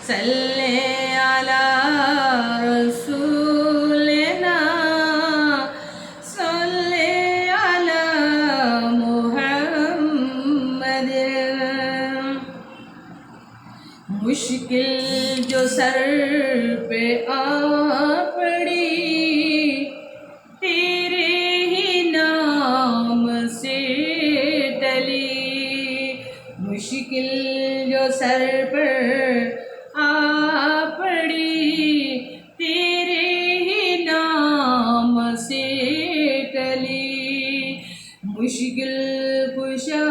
सल्ले अला रसूलिना सल्ले अला मुहम्मद। मुश्किल जो सर पे आ पड़ी तेरे ही नाम से टली। मुश्किल जो सर पर आ पड़ी तेरे ही नाम से टली। मुश्किल कुशा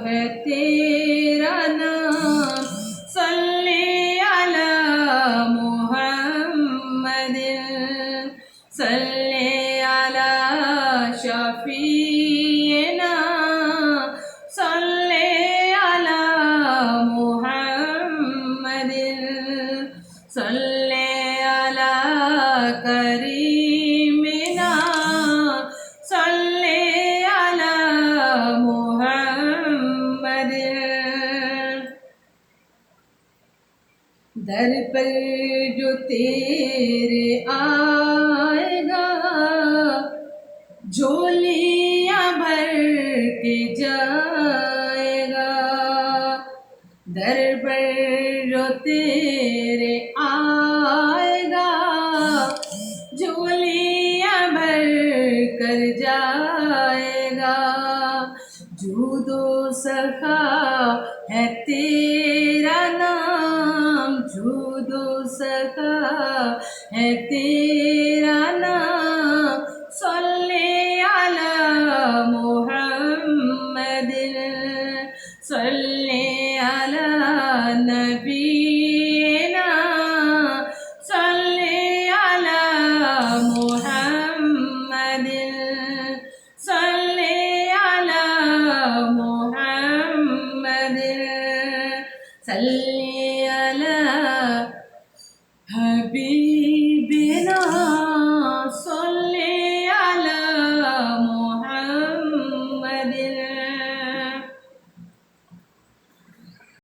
है तेरा नाम सल्ले अला मुहम्मद। सल्ले अला शफीना सल्ले अला मुहम्मद। सल्ले अला करीमिना सल्ले अला मुहम्मद। दर पर जो तेरे आएगा झोलियां भर के जाएगा। दर पर जो तेरे आएगा झोलियां भर कर जाएगा। जूदो सखा है तेरा नाम जूदो सखा है तेरा नाम सल्ले अला मुहम्मद। सल्ले अला नबीना सल्ले अला मुहम्मद। सल्ले अला मुहम्मद। सल्ले अला हबीबिना सल्ले